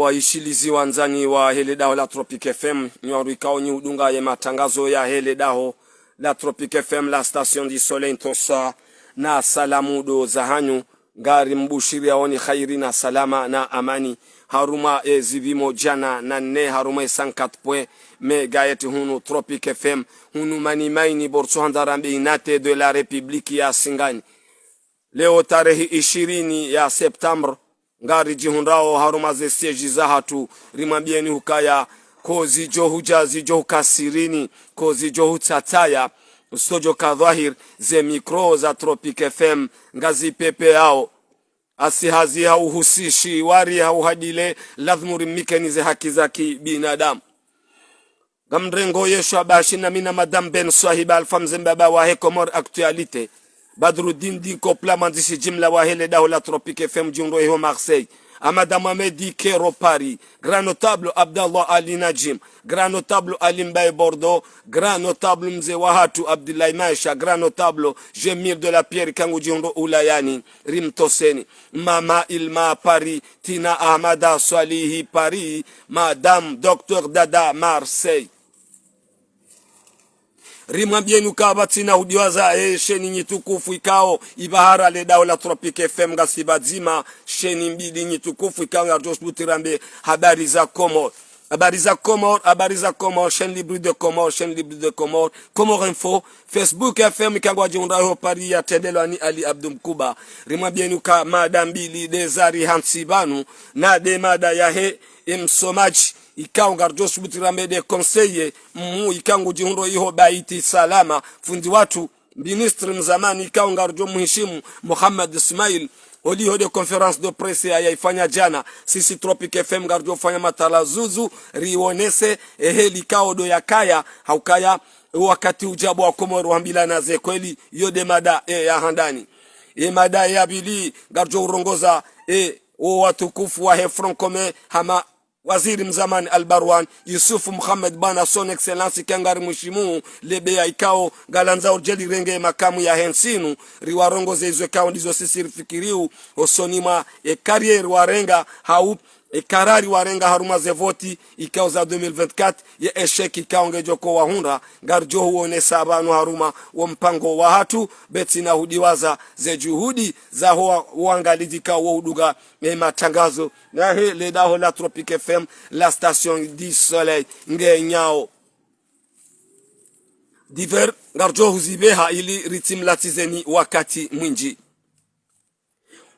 waishilizi wanzani wa hele daho la Tropic FM nyorikao ni udunga ya matangazo ya hele daho la Tropic FM la station di Soleil Tosa na salamu do zahanyu gari mbushiri aoni khairi na salama na amani haruma zibimo jana na ne haruma 54 megayeti hunu Tropic FM hunu mani maini borso handarambe inate de la Republique ya Singani. Leo tarehe 20 ya September ngari jihundrao haruma ze siege za hatu rimambieni hukaya kozi johujazi johukasirini kozi johutataya ustojo kadhahir ze mikro za Tropic FM ngazi pepe yao asihazi hauhusishi wari hauhadile lazimuri mikenize haki za binadamu gamrengo yesho abashi na mina madam Ben Swahiba alfamze mbaba wa Hekomor Actualité Badruddin di kopla mandishi jimla wa hele daho la Tropic FM jungro eho Marseille Amada Mamedi Kero Paris Grand Notable Abdallah Ali Najim Grand Notable Ali Mbaye Bordeaux Grand Notable Mze Wahatu Abdullahi Maisha Grand Notable Jemir de la Pierre Kangu jungro Ulayani Rimtoseni Mama Ilma Paris Tina Ahmada Swalihi Paris Madame Dr Dada Marseille rimwambieni ukabati na udiwaza sheni nyitukufu ikao ibahara le dao la Tropic FM gasibadzima sheni mbili nyitukufu ikao ya Josbutirambe habari za Comor chaîne libre de Comor Comor Info Facebook FM ikangwa jiundaho Paris ya Tendelwani Ali Abdul Mkuba rimwambieni uka mada mbili Desari Hansibanu na de mada ya he msomaji ikao ngarjosu butiramede conseiller ikangu jihundo iho baiti salama fundi watu ministre mzamani ikao ngarjo muhishimu Muhammad Ismail oliho de conférence de presse ya ifanya jana sisi Tropic FM ngarjo fanya matala zuzu rionese eheli kao do yakaya haukaya wakati ujabu wa Komoro hambila na ze kweli yode mada ya handani mada ya bili ngarjo urongoza watukufu wa Hefron Kome hama Waziri mzamani Albarwan Yusufu Muhammad Bana son excellence kangari mushimu lebe ya ikao galanza urjeli renge makamu ya hensinu riwarongo zeizwe kao ndizo sisi rifikiriu osonima karier warenga hau karari warenga haruma zevoti ikao za 2024 ya esheki ikao ngejoko wahunda garjo huone sabanu haruma wa mpango wa hatu beti na hudiwaza ze juhudi za uangalizi kao wa uduga matangazo na hele daho la Tropic FM la station du Soleil ngenyao diver garjo huzibeha ili ritim latizeni wakati mwinji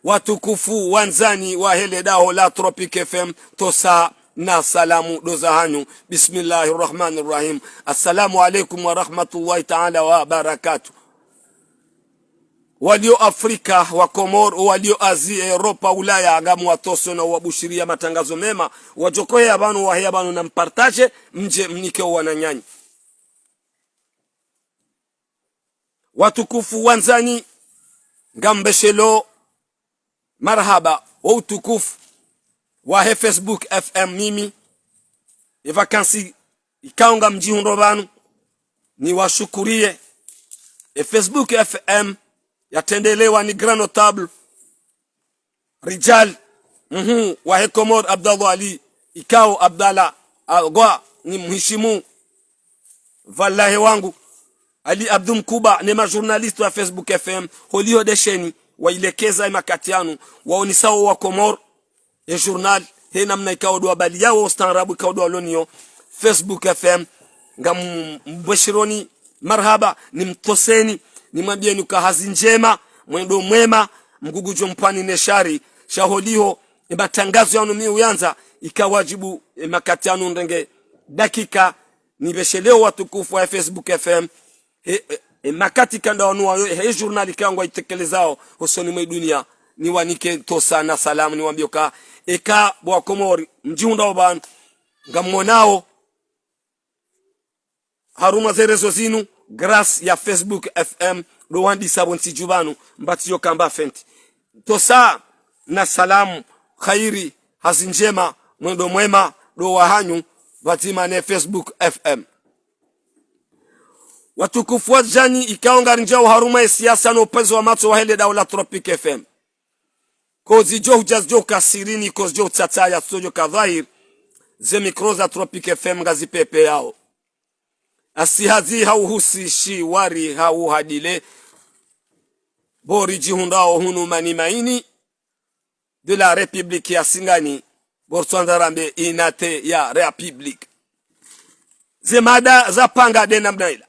watukufu wanzani wa hele daho la Tropic FM tosa na salamu dozahanyu bismillahirrahmanirrahim assalamu alaikum wa rahmatullahi ta'ala wa barakatuh walio Afrika wa Komor walio Asia Europa Ulaya agamu watoso na wabushiria matangazo mema wajokoe abanu wa hebanu na mpartaje mje mnike wananyanyi watukufu wanzani ngambeshelo marhaba wa utukufu wa Facebook FM mimi vakansi ikaunga mjihundo banu ni washukurie Facebook FM yatendelewa ni Grand Notable Rijal wa Hekomor Abdallah Ali ikao Abdalla agwa ni mheshimu wallahi wangu Ali Abdul Mkuba ni majournalist wa Facebook FM holio desheni wailekeza makatianu waonisao wa Komor e journal he namna ikao do bali yao ustaarabu ikao do lonio Facebook FM ngam mbashironi marhaba ni mtoseni ni mwambieni kahazi njema mwendo mwema mgugujo mpani neshari shaholiho matangazo yanu mi uyanza ikawajibu makatianu ndenge dakika nibesheleo watukufu wa Facebook FM makati kanda wanu he journal ikangwa itekelezao hosoni mwe dunia ni wanike tosa na salamu ni wambioka eka bwa Komori mjiunda oban ngamonao haruma zerezo zinu grace ya Facebook FM do wandi sabonsi jubanu mbatiyo kamba fenti tosa na salamu khairi hazinjema mwendo mwema do wahanyu batima ne Facebook FM watukufu wa jani ikaonga njao haruma ya siasa na upezo wa macho wa hele daula Tropic FM kozi jo hujazjo kasirini kozi jo tsataya sojo kadhair ze mikro za Tropic FM ngazi pepe yao asihazi hauhusishi wari hau hadile bori jihundao hunu mani maini de la République ya Singani bortwandarambe inate ya République zemada za panga de namnaila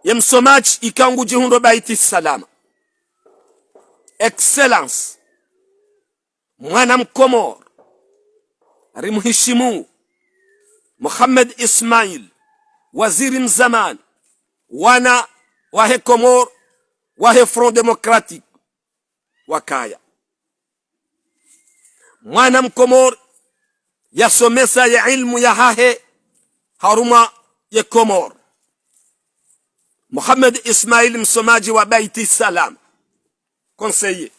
yemsomaji ikangu jihundo baiti salama excellence mwana mkomor rimhishimu Mohamed Ismail waziri mzaman wana wahe Komor wahe Front Democratique wakaya mwana mkomor yasomesa ya ilmu ya hahe haruma ya Komor Mohamed Ismail msomaji wa baiti salam conseiller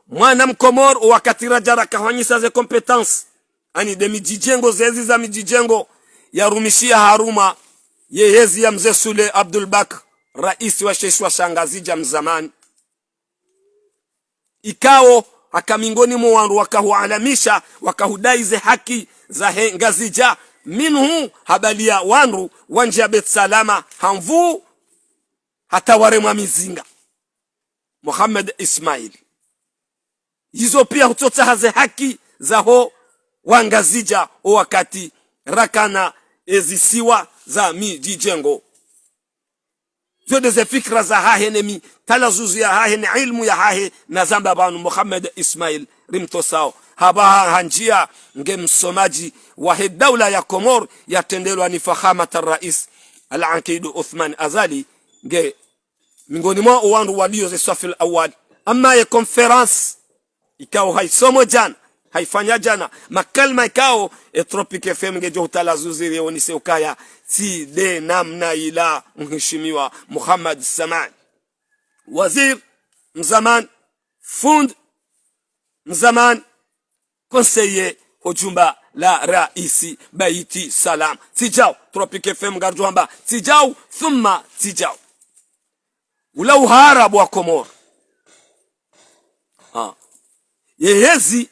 mwana mkomor wakati rajara kahwanyisa ze competence ani de mijijengo zezi za mijijengo ya rumishia haruma yehezi ya mzee Sule Abdul Bak rais wa sheshwa shangazija mzamani ikao akamingoni mwa wandu wakahualamisha wakahudaize haki za ngazija minhu habalia wandu wanja bet salama hamvu hata waremwa mizinga Mohamed Ismail hizo pia hutota haze haki za ho wangazija o wakati rakana ezisiwa za mijijengo zode ze fikra za hahe nemi talazuzu ya hahe ni ilmu ya hahe na zamba banu Mohamed Ismail rimtosao haba hanjia nge msomaji wa dawla ya Komor ya tendelwa ni fahamata rais Al-Aqidu Uthman Azali nge mingoni mwa wandu walio ze safil awal ama ya conference ikao haisomo jana haifanya jana makalma ikao Tropic FM nge jo talazuziri onise ukaya si de namna ila mheshimiwa Muhammad Saman wazir mzaman fund mzaman conseiller hojumba la raisi baiti salam tijao Tropic FM garjuamba tijao thumma tijao ulau harabu wa Komor yehezi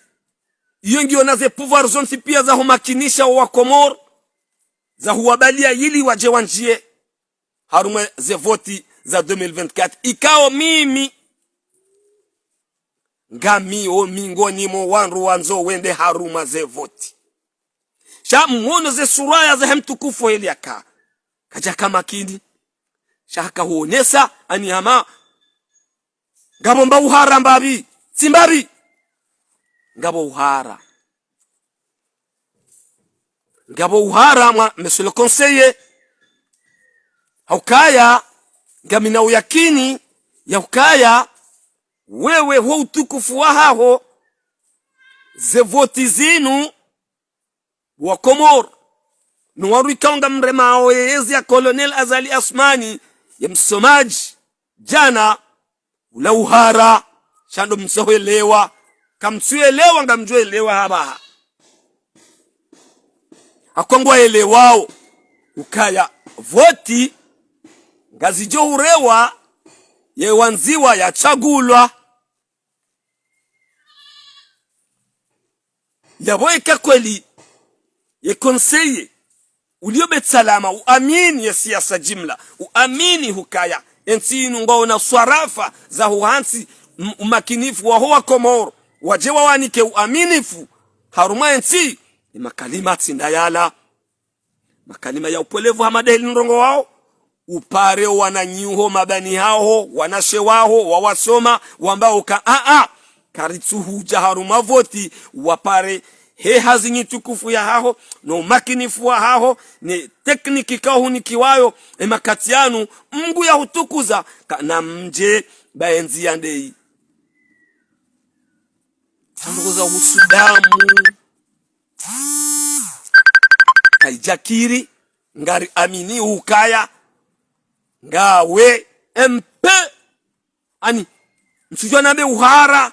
yongi onaze pouvoir zonsi pia za humakinisha wa Komor za huwabalia ili waje wanjie haruma ze voti za 2024 ikao mimi ngami o mingoni mo wanru wanzo wende haruma ze voti sha mwono ze suraya za hemtukufu ili yaka kaja kama kindi shaka huonesa ani hama ngabo mba uhara mbabi simbabi ngabo uhara monsieur le conseiller haukaya ngamina uyakini ya ukaya wewe ho utukufu wa haho ze voti zinu wa Komor nuwaru ikaunga mrema awezi ya Colonel Azali Asmani ya msomaji jana ula uhara shando msohelewa kamsuelewa ngamjuelewa haba akwangwa elewao ukaya voti ngazijo urewa ye wanziwa ya chagulwa yaboeka kweli ye conseiller uliobet salama uamini ya siasa jimla uamini hukaya ensinu ngona swarafa za huhansi umakinifu wa huwa Komor wajewa wanike uaminifu haruma ensi ni makalima tsindayala makalima ya upolevu hamadeli nrongo wao upare wananyuho mabani hao wanashe wao wawasoma wambao ka karitsuhu jaharuma voti wapare he hazinyi tukufu ya hao no makinifu wa hao ni tekniki kahu nikiwayo makatianu mgu ya hutukuza na mje baenzi ya ndei tangoza usudamu kaijakiri ngari amini ukaya ngawe MP ani msujua nambe uhara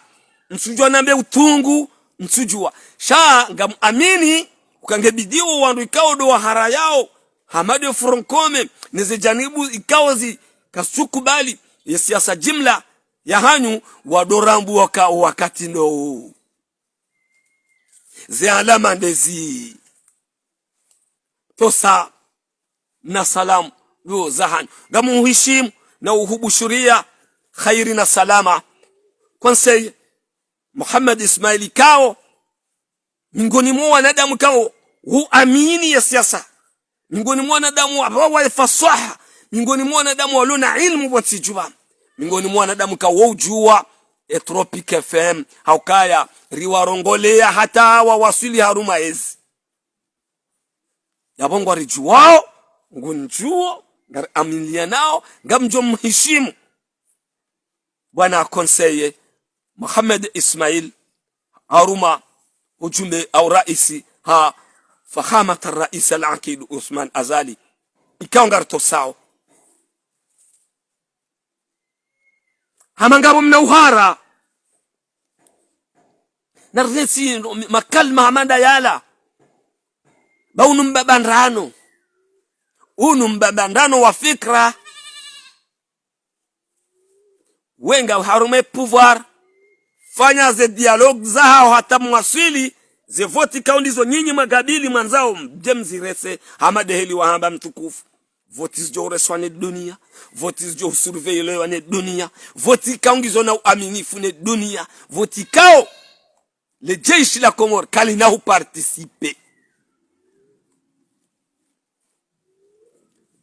msujua nambe utungu msujua sha ngam amini ukangebidiwa wandu ikao do hara yao hamade Frankome neze janibu ikao zi kasukubali siasa jimla ya hanyu wadorambu wakati no ze alama ndezi tosa na salam yo zahan gamu hishim na uhubushuria khairi na salama kwanse Muhammad Ismaili kao miongoni mwa wanadamu kao huamini ya siasa, miongoni mwa wanadamu wa fasaha, miongoni mwa wanadamu walona ilmu watijua, miongoni mwa wanadamu kao wujua Tropic FM haukaya riwarongolea hata wawasili haruma ezi yabongo rijuwao ngunjuo amilia nao ngamjo mhishimu bwana konseye Muhammad Ismail haruma ujumbe au raisi ha fahamat الرئيس العقيد Uthman Azali ikaongarto sao hamangabo mna uhara narresi makalma amanda yala baunu mbabandano unu mbabandano wa fikra wenga harume pouvoir fanya ze dialogue zao hata mwasili ze voti kaundizo nyinyi magabili mwanzao James Rese Hamad Heli wa hamba mtukufu voti zjo reswane dunia voti zjo surveille ne dunia voti kaungizo na uaminifu ne dunia voti kao le jeshi la Komor kali na participer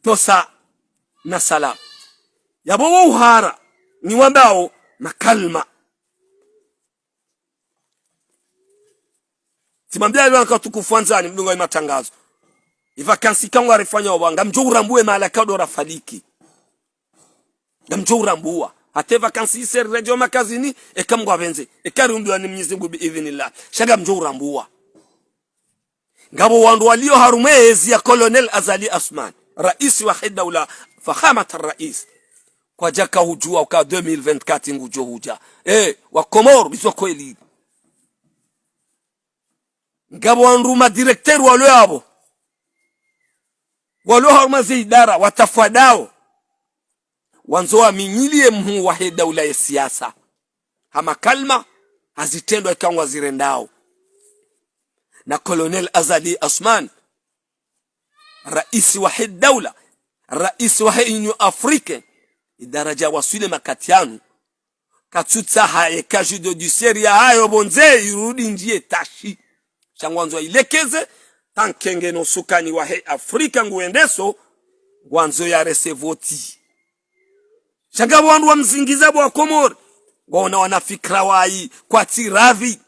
tosa na salam yabo uhara ni wambao na kalma timambia yule akatukufanzani mdunga matangazo ivakansi kangwa refanya wanga mjurambue malaka dora faliki mjurambua hata vakansi ser radio makazini ekamgwa benze ekarumbiwa ni Mwenyezi Mungu biidhnillah shaga mjurambua ngabo wandu walio harumezi ya Colonel Azali Asman rais wa dawla fahamat الرئيس kwa jaka hujua kwa 2024 ngujo huja wa Komoro bizo kweli ngabo wanruma directeur walo abo walo harmazi idara watafadao wanzoa minyilie mhu wa dawla ya siasa hama kalma hazitendwa ikangwa zirendao na Colonel Azali Asman rais wa dawla rais wa Union Afrique idaraja wasule makatianu katutsa hae kajudo du seria hayo bonze irudi njie tashi changwanzo ilekeze tankenge no sukani wa Afrika nguendeso gwanzo ya resevoti changabo wandu wa mzingizabo wa Komori gona wanafikra wai kwa tiravi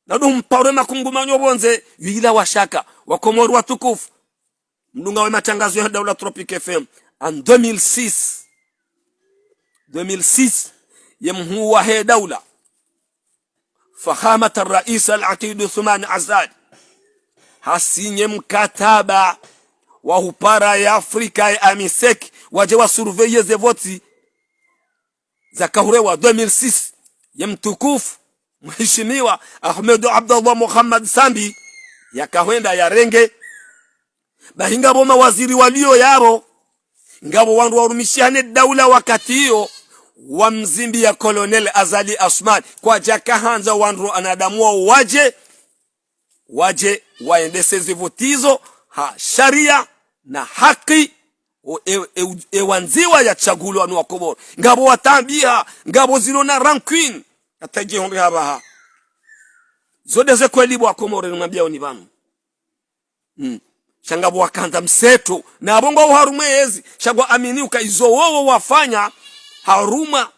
nadu mpaure makungumanyo bonze yila washaka wa Komori watukufu mdunga wa matangazo ya Dawla Tropic FM en 2006 yemhu wa dawla fahamat الرئيس العقيد Uthman Azali hasinye mkataba wa upara ya Afrika ya AMISEC waje wa surveiller ze voti za kahurewa 2006 yemtukufu mheshimiwa Ahmed Abdullah Muhammad Sambi yakahwenda ya renge bahingabo mawaziri walio yaro ngabo wandu warumishane dawla wakati hiyo wa mzimbi ya Colonel Azali Asman kwa jaka hanza wandu anadamua waje waendese zivotizo sharia na haki wanziwa ya chagulo anu wa Komoro ngabo watambia ngabo zilo na rancune ataje honde haba zode ze kweli wa Komoro ngambia onibanu shangabo wakanda mseto na bongo harumezi shagwa amini ukaizo wao wafanya haruma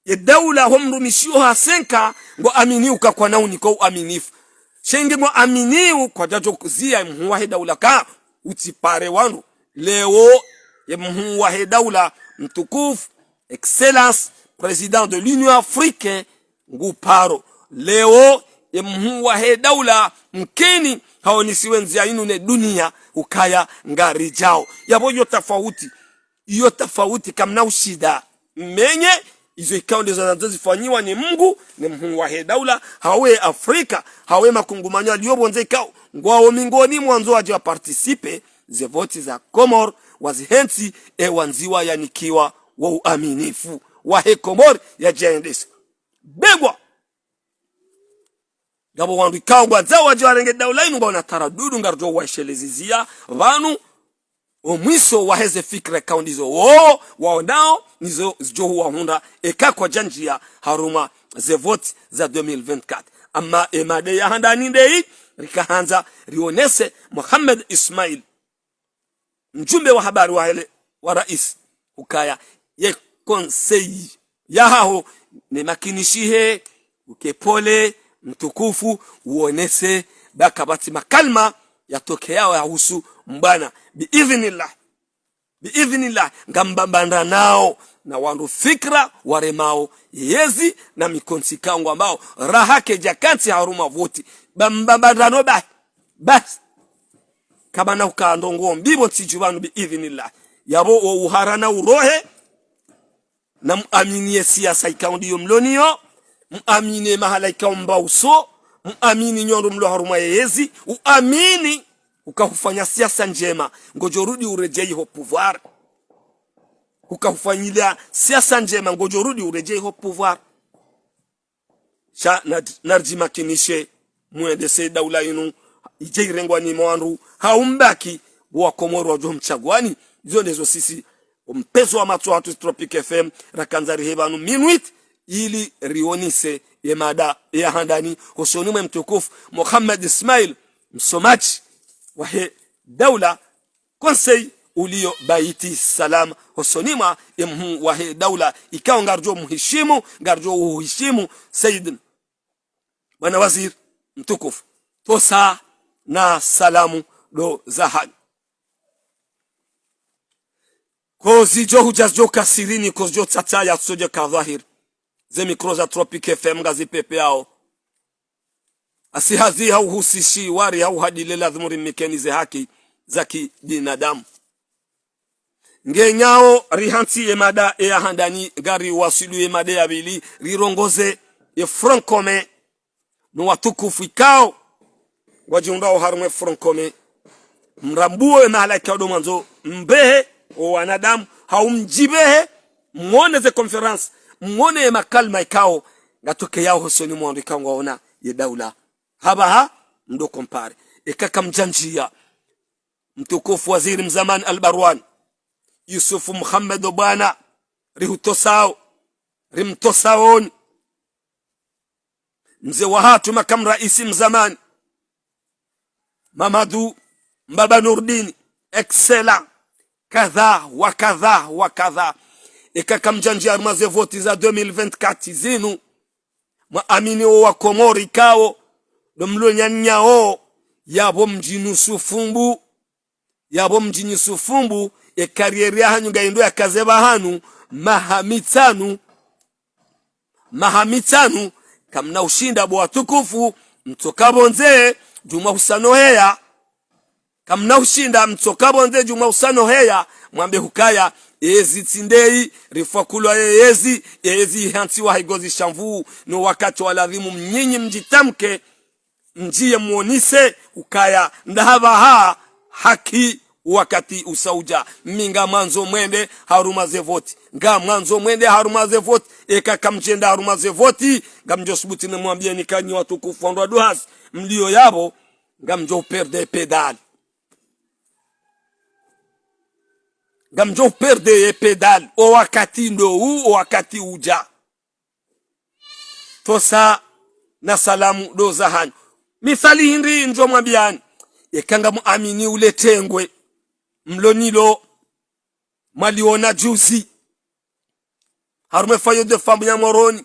ya dawla homrumishio hasenka ngo amini ukakwa nauni kwa uaminifu shenge ngo amini kwa jajo kuzia mhuwa dawla ka utipare wanu leo ya mhuwa dawla mtukufu excellence president de l'Union Africaine nguparo leo ya mhuwa dawla mkeni haonisiwe nzia inu ne dunia ukaya ngari jao yabo iyo tofauti kamna ushida menye izo ikaunde za zifanyiwa ni Mungu ni Mungu wa dawla hawe Afrika hawe makungumanya aliyobonze ikao ngwao mingoni mwanzo waje wa participe ze voti za Komoro wazihensi wanziwa yanikiwa wa uaminifu wa Komori ya jendesi begwa gabo wandu ikangwa zawa jwarenge daula inu ngona taradudu ngarjo waishelezizia vanu omwiso waheze fikra kaundizo waonao nizo johu wahunda kwa janjia haruma ze vote za 2024 ama emade ya handani ndei rikahanza rionese Muhammad Ismail mjumbe wa habari wa rais ukaya ye konsei yaho ne makinishihe ukepole mtukufu uonese bakabati makalma yatokeao ya husu mbana biidhnillah ngambambanda nao na wandu fikra waremao yezi na mikonsi kangu ambao rahake jakati haruma voti bambambanda no bas kama na ukandongo mbibo tijubanu biidhnillah yabo uharana urohe na muaminie siasa ikaundi yomlonio muamini mahalaika mbauso muamini nyondo mlo haruma yezi uamini ukafanya siasa njema ngojorudi urejei ho pouvoir ukafanyila siasa njema ngojorudi urejei ho pouvoir sha narjima kinishe mwende se daula yinu ijeirengwa ni mwandu haumbaki wa Komoro wa mchagwani hizo ndizo sisi mpezo wa matu watu Tropic FM rakanzari hebanu minuit ili rionise mada ya handani hosonimu mtukufu Muhammad Ismail msomaji wa daula konsei ulio baiti salam hosonima wa daula ikao ngarjo muhishimu ngarjo uhishimu Sayyid bwana wazir mtukufu tosa na salamu do zahan kozi jo hujazjo kasirini kozjo tata ya soje kadhahir ze mikroza Tropic FM ngazi pepe yao asihazi hauhusishi wari hauhadile lazimuri mikenize haki zaki binadamu ngenyao rihanti emada ya handani gari wasilu emada ya bili rirongoze francome no watukufu ikao wajiundao harume francome mrambuo malaika odo manzo mbehe o wanadamu haumjibehe mwone ze conference mwone makalma ikao ngatoke yao hosoni mwandu ikao waona ye daula haba ndo kompare ikaka mjanjia mtukufu waziri mzamani Albarwan Yusufu Muhammad bwana rihutosao rimtosaoni mzee wa hatu makam raisi mzamani Mamadu Mbaba Nurdin excellent kadha wa kadha ikaka mjanjia armaze voti za 2024 zinu maamini wa Komori kao domlo nyanyao yabo mjini sufumbu karieri hanyu ngaindo ya kazeba hanu mahamitanu kamna ushinda bo watukufu mtokabonze juma husanoheya kamna ushinda mtokabonze juma husanoheya mwambe hukaya ezi tindei rifakulwa ezi hansi wa higozi shamvu no wakati waladhimu mnyinyi mjitamke mjie muonise ukaya ndahaba haki wakati usauja minga mwanzo mwende haruma ze voti nga mwanzo mwende haruma ze voti ekaka mjenda haruma ze voti ngamjo subuti na mwambie nikanyi watukufu ndo duhas mlio yabo ngamjo perde pedal o wakati ndo o wakati uja tosa na salamu do zahan mithali hindi njo mwambiani ekanga muamini ule tengwe mlonilo maliona juzi harume fayo de famu ya moroni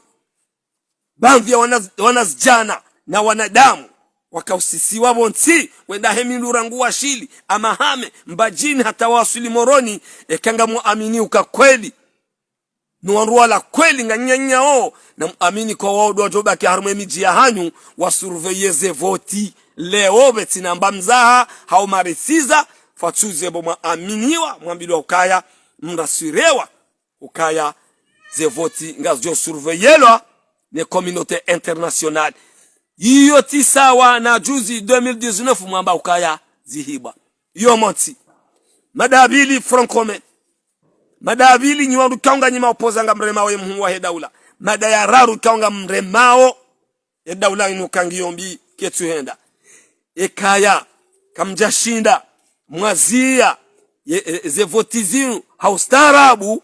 bamvya wanazijana na wanadamu wakausisiwa bonsi wenda hemindura nguwa shili ama hame mbajini hata wasuli moroni ekanga muamini ukakweli nuanruwa la kweli nganyanyao na muamini kwa wao dojoba ki harume miji ya hanyu wasurveyeze voti leo betina mbamzaha hao marisiza fatuze bo muaminiwa mwambilwa ukaya mrasirewa ukaya ze voti ngazjo surveyelwa ne communauté internationale iyo tisawa na juzi 2019 mwamba ukaya zihiba iyo monti madabili francome madabili nyiwandu kaunga nyima opozanga mremao mhu wa hedaula madayararu kaunga mremao hedaula inu kangiyombi ketu henda ekaya kamjashinda mwazia ze votizinu haustarabu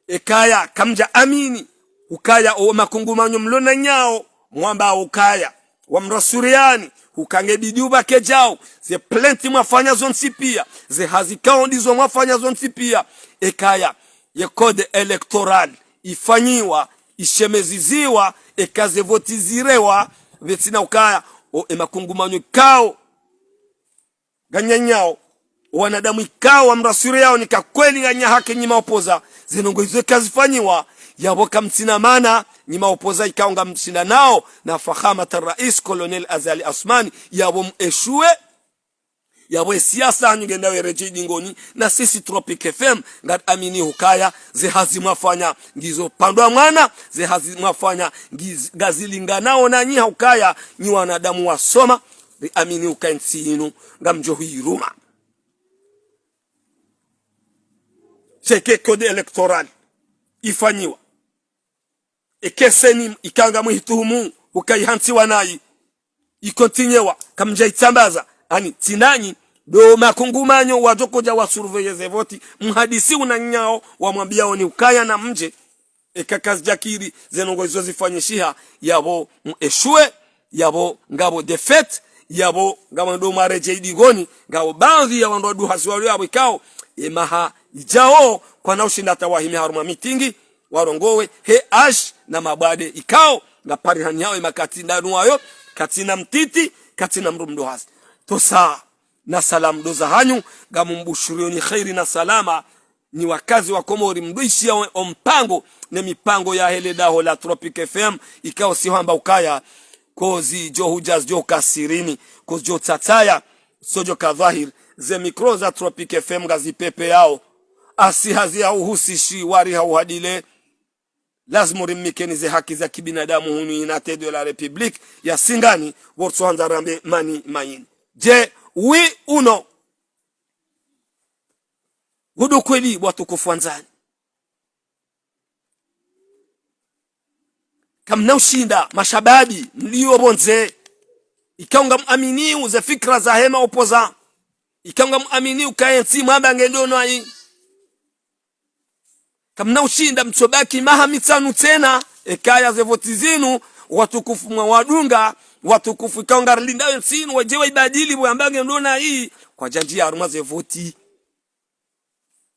ekaya kamja amini ukaya o makungumanyo mlona nyao mwamba ukaya wa mrasuriani ukange bidiuba kejao ze plenti mwafanya zonsi pia ze hazikao ndizo mwafanya zonsi pia ekaya ye code electoral ifanyiwa ishemeziziwa ekaze votizirewa vetina ukaya o makungumanyo kao ganyanyao wanadamu ikao wa mrasuri yao nikakweli nganya haki nyima opoza zinongo hizo kazi fanyiwa yabo kamtina mana nyima opoza ikao nga mshinda nao na fahamata rais Colonel Azali Asmani yabo eshue yabo siasa nyugenda wereje dingoni na sisi Tropic FM ngat amini hukaya ze hazimafanya ngizo pandwa mwana ze hazimafanya gazilinganao na nyi hukaya nyi wanadamu wasoma amini ukansinu ngamjo hiruma cheke code electoral ifanyiwa ekeseni ikanga muhituhumu ukaihantiwa nayi ikontinyewa kamja itambaza ani tinanyi do makungumanyo wajokoja wa surveillance voti mhadisi unanyao wamwambia oni ukaya na mje ekakazi jakiri zenongo hizo zifanyishiha yabo eshue yabo ngabo defect yabo ngabo ndo mareje idigoni ngabo baadhi ya wandu hasi wale yabo ikao emaha ijao kwa na ushinda tawahimi haruma mitingi warongowe he ash na mabade ikao na parihani yao imakati ndanu wayo katina mtiti katina mrumdo hasi tosa na salam doza hanyu gamu mbushurioni khairi na salama ni wakazi wa Komori mduishia ompango na mipango ya hele daho la Tropic FM ikao sihamba ukaya kozi jo hujaz jo kasirini kozi jo tataya sojo kadhahir ze mikro za Tropic FM gazi pepe yao asi hazi ya uhusishi wari hauhadile lazima rimikeni ze haki za kibinadamu hunu United de la Republique ya Singani worso hanzarambe mani main je wi uno gudu kweli watu kufuanzani kamna ushinda mashababi mlio bonze ikaunga muamini uze fikra za hema opoza ikaunga muamini ukaensi mwamba ngendono ayi kamna ushinda mtsobaki mahamitanu tena ekaya ze voti zinu watukufu mwa wadunga watukufu ikaunga linda ensinu wajewa ibadili mwamba ngendono ayi kwa janjia aruma ze voti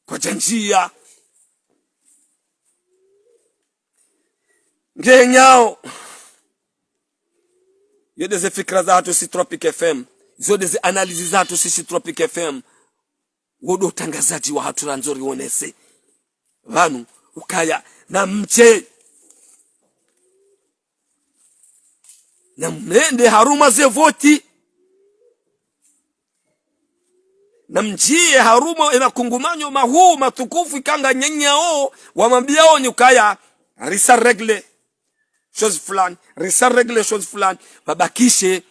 kwa janjia ngenyao yode ze fikra za hatu si Tropic FM zode ze analizi za hatu si Tropic FM wodo utangazaji wa hatu ranzori wonese vanu ukaya na mche na mende haruma ze voti na mjie haruma ina kungumanyo mahu matukufu ikanga nyanyao wamambiao ni ukaya risa regle chose fulani risa regle chose fulani babakishe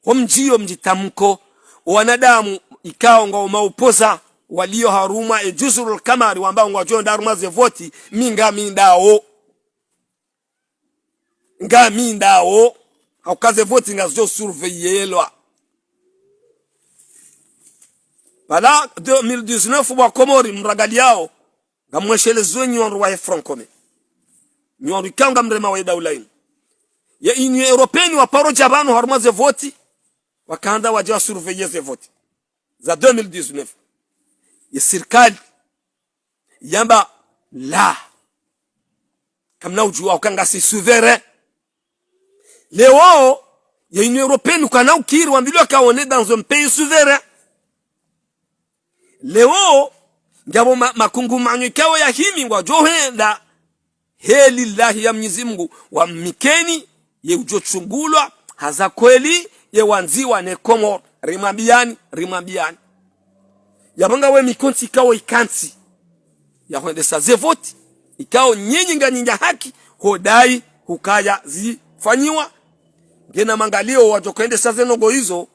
homjio mjitamko wanadamu ikao ngao maupoza walio haruma ejuzurul kamari wambao ngwajo ndaruma ze voti minga mindao haukaze voti ngazo surveillelwa bala 2019 wa Komori mragali yao ngamweshelezo nyonro wa francome nyonro ikanga mrema wa daulaini ya Union Européenne wa paro jabano haruma ze voti wakanda waje surveiller ze voti za 2019 ya serikali yamba la kamna ujua ukanga si souverain leo ya Union Européenne kana ukiri wambilio kaone dans un pays souverain leo ngabo makungumanyo ikawa ya himi ngwa johenda heli lahi ya Mwenyezi Mungu wa mikeni ye ujochungulwa haza kweli ye wanziwa ne Komoro rimambiani yabanga we mikonti ikawa ikanti ya hwende sa zevoti ikawa nyinga haki hodai hukaya zifanyiwa ngena mangalio wajokwende sa zenogo hizo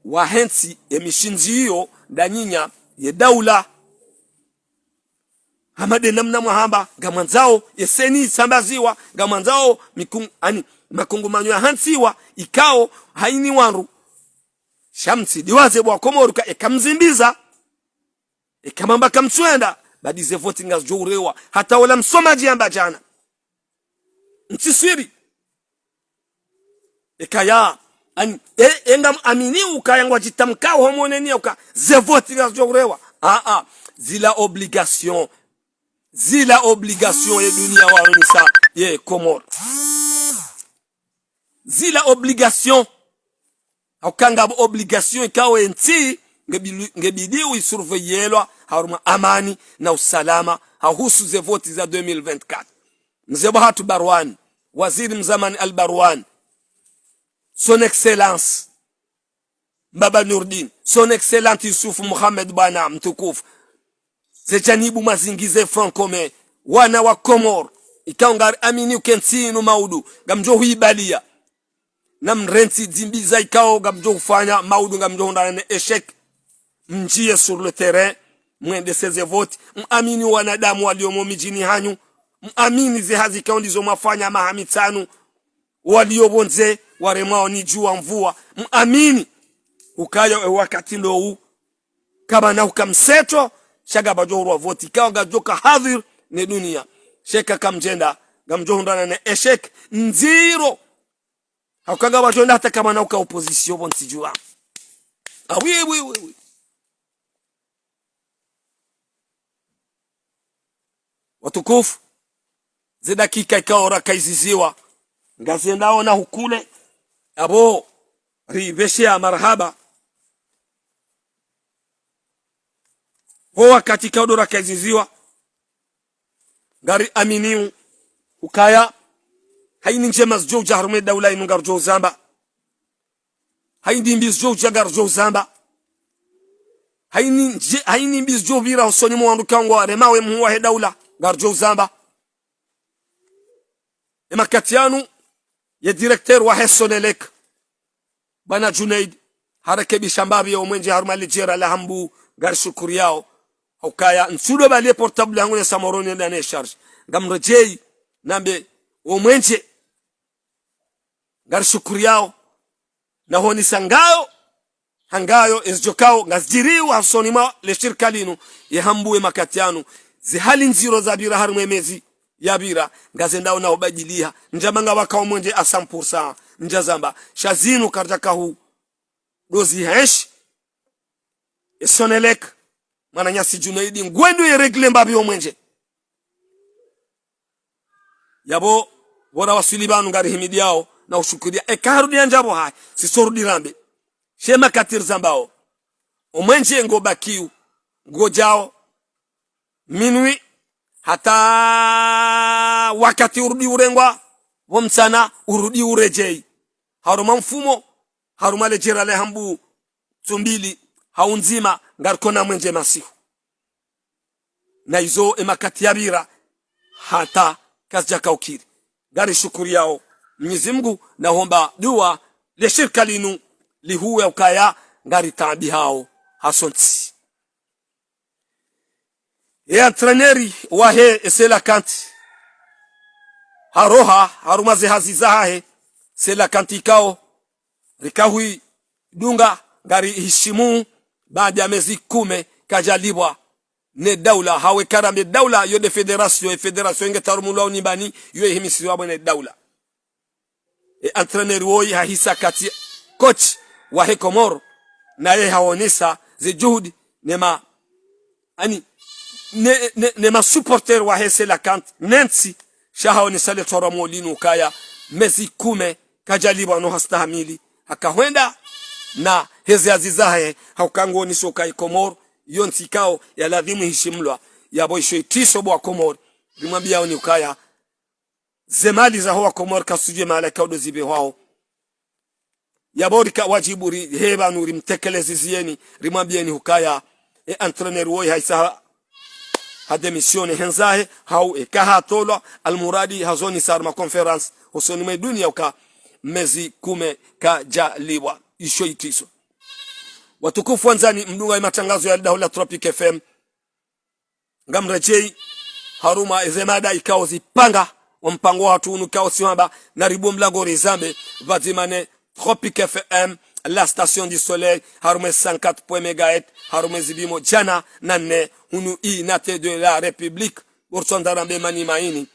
wahensi emishinzi hiyo danyinya ye daula hamade namna mwahamba gamanzao yeseni sambaziwa gamanzao makungumanyo ya hansiwa ikao haini wanru shamsi diwaze bwa Komoruka ekamzimbiza ekamamba kamswenda badize voting as jourewa hata wala msomaji amba jana ntisiri ekaya engam amini ukayangwa jitamkao homoneni uka ze voting as jourewa zila obligation ye dunia waonisa ye Komor zila obligation aukanga obligation ikawa enti ngebidi uisurveillelwa haruma amani na usalama hahusu ze voti za 2024 mzebo hatu Barwan waziri mzamani al-Barwan son excellence Baba Nurdin son excellence Yusuf Mohamed bana mtukufu zechanibu mazingize francome wana wa Komor ikaungari amini ukensinu maudu gamjo huibalia na mrenti dzimbiza ikao gamjo hufanya maudu gamjo hundane eshek mjie sur le terrain mwende seze voti muamini wanadamu waliomo mijini hanyu muamini zihazi kaundizo mafanya mahamitanu waliobonze waremao ni jua mvua muamini ukayo wakati ndo huu kama na ukamseto shaga bajorwa voti kawa gajoka hadhir ne dunia sheka kamjenda gamjohundana ne eshek nziro haukaga bajonda hata kama na uka opposition bonti jua oui watukufu ze dakika ikaora kaiziziwa ngazendao na hukule abo ribeshia marhaba ho wakati kaodora kaiziziwa ngari aminiu ukaya haini njema zjo jaharume daula inu ngarjo zamba haini mbiz jo jagarjo zamba haini mbiz jo vira hosoni mwandu kangwa remawe muwa he daula garjo zamba emakatianu ya directeur wa Hesonelek bana Junaid harake bishambabi ya umwenje haruma lijera la hambu gar shukuri yao ukaya nsudo bali portable yangu ya Samoroni ndane charge ngamrejei nambe umwenje gar shukuri yao na honi sangayo hangayo ezjokao ngazjiriwa sonima le shirka linu ya hambu emakatianu zihali nziro za bira haruma mezi ya bira ngazendao na ubajiliha njamanga wakao mwenje asampursa njazamba shazinu karjakahu dozi hesh Esonelek mana nyasi Junaidi ngwendu ye regle mbabi omwenje yabo bora wasilibanu ngari himidiao na ushukuria ekarudia njabo hai sisorudi rambe shema katir zambao omwenje ngobakiu ngojao minui hata wakati urudi urengwa womsana urudi urejei haruma mfumo haruma lejera le hambu tumbili haunzima ngarkona mwenje masihu na izo emakati yabira hata kasja kaukiri gari shukuri yao Mwenyezi Mungu naomba dua le shirka linu lihuwe ukaya ngari tabi hao hasonti ya treneri wahe esela kanti haroha harumaze hazizahe sela kanti kao rikahui dunga ngari hishimu baada ya mezi 10 kajalibwa ne daula hawe karambe daula yo de federation ngetarumulwa unibani yo himisi wabo ne daula entraîneur woi hahisa kati coach wa Komoro na yeye haonesa ze juhudi nema ani nema supporter wa hese la kant Nancy shahaonesa le toromo linu kaya mezi 10 kajalibwa no hastahamili akahwenda na hezi azizahe haukango ni soka Komoro yonti kao ya ladhimu hishimlwa ya boisho itiso bwa Komoro limwambia oni ukaya zemali za hoa Komoro kasuje malaka odozibe wao ya borika wajiburi heba nuri mtekelezi zieni limwambia ni ukaya entraîneur woi haisa hademisione henzahe hau ekaha tolo almuradi hazoni sarma conference hosoni medunia uka mezi 10 ka jaliwa isho itiso watukufu wanzani mdunga matangazo ya Daula Tropic FM ngamrejei haruma ezemada ikao zipanga wa mpango watu unukao siwamba na ribo mlango rezambe vazimane Tropic FM la station du soleil harume 104 MHz harume zibimo jana nane hunu inate de la République ursondarambe mani maini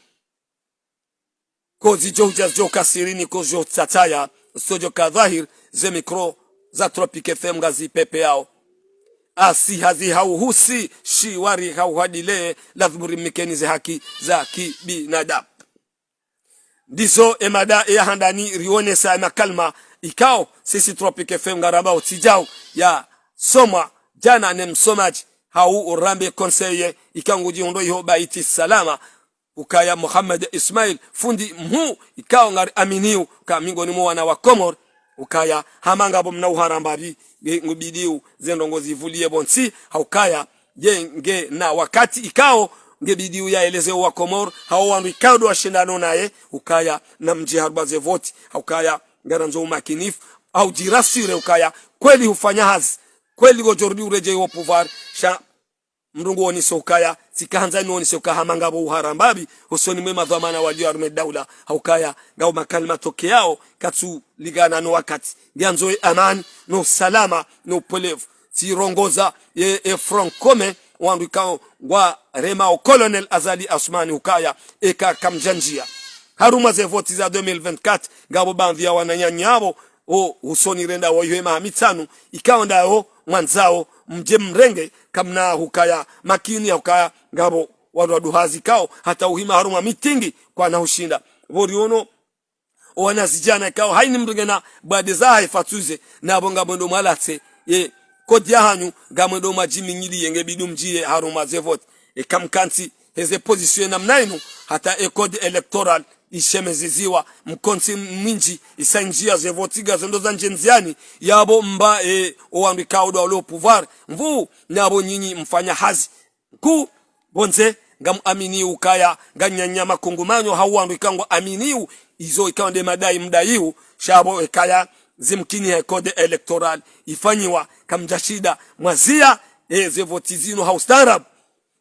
kozi jo kasirini kozi tataya studio kadhahir ze mikro za Tropic FM gazi pepe yao asi hazi hauhusi shiwari hauhadile lazimuri mikenize haki za kibinadamu ndizo emada ya handani rione sa makalma ikao sisi Tropic FM ngaramba utijao ya soma jana ne msomaji hau urambe konseye ikanguji hondo iho baiti salama ukaya Muhammad Ismail fundi mhu ikao ngari aminiu ka mingoni mwa wana wa Komor ukaya hamanga bo mnauharambabi ngubidiu zendongozi vulie bonsi haukaya nge na wakati ikao ngebidiu ya eleze wa Komor hao wandu ikado wa shindano naye ukaya na mji harbaze voti haukaya ngaranzo makinifu au jirasire ukaya kweli hufanya hazi kweli gojordi ureje wa pouvoir sha mrungu woni sokaya sikaanza ni woni sokaha mangabo uharambabi usoni mwema dhamana walio arme daula haukaya ngao makalma toke yao katsu ligana no wakati ngianzo amani no salama no polevu sirongoza francome wandu kao wa rema o colonel Azali Asmani ukaya eka kamjanjia haruma ze voti za 2024 ngabo bandhia wananyanyabo o usoni renda woyema mitano ikao ndao mwanzao mje mrenge kamna hukaya makini hukaya ngabo waduhazi kao hata uhima haruma mitingi kwa na ushinda voriono wanazijana kao haini mrengena bade za haifatuze na bonga bondo malatse kodi hanyu gamwedo majimi nyili yenge bidumjie haruma zevot kamkanti heze position namnainu hata code electoral ishemeziziwa mkonsi minji isanjia zevotiga zendo za njenziani yabo mba owandu kaudo alo pouvoir mvu nabo nyinyi mfanya hazi ku bonze ngam amini ukaya nganyanya makongomanyo hawandu ikango aminiu izo ikawande madai mdaiu shabo ekaya zimkini ya code electoral ifanyiwa kamjashida mwazia zevotizino haustarab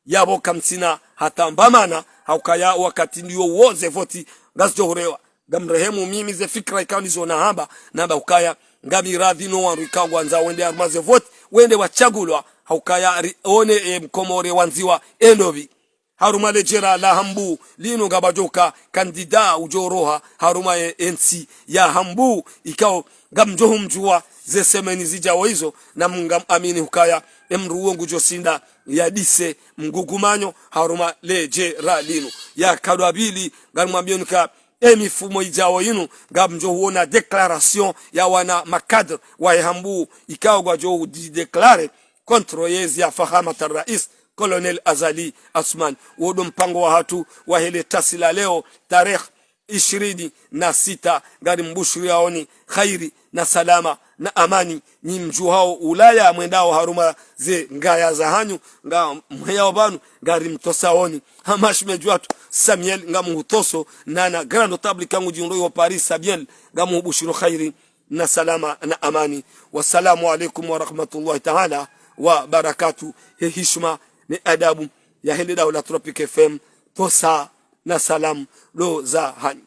yabo kamsina hata mbamana haukaya wakati ndio woze voti gasjohorewa gamrehemu mimi ze fikra ikawa nizo na hamba namba ukaya ngami radhi no wandu ikawa wanza wende armaze voti wende wachagulwa haukaya one mkomore wanziwa endovi haruma lejera la hambu lino gabajoka kandida ujoroha haruma NC ya hambu ikao gamjohu mjua ze semeni zijawo hizo na mungam amini hukaya emruongu josinda ya dise mgugumanyo haruma lejera lino ya kadwabili gamwambionika mifumo ijawo yinu gamjohu na declaration ya wana makadr wa hambu ikao gwajohu di declare contre yezi ya fahamata rais Colonel Azali Asman wodo mpango wa hatu wa hele tasila leo tarehe 26 gari mbushuri yaoni khairi na salama na amani ni mjuhao ulaya mwendao haruma ze ngaya za hanyu nga mheyao banu gari mtosaoni hamash mejuatu Samuel nga muhutoso nana grand notable kangu jiundo wa Paris Samuel nga mubushiro khairi na salama na amani wassalamu alaikum wa rahmatullahi ta'ala wa barakatu heshima ni adabu ya Daula Tropic FM tosa na salam lo za hani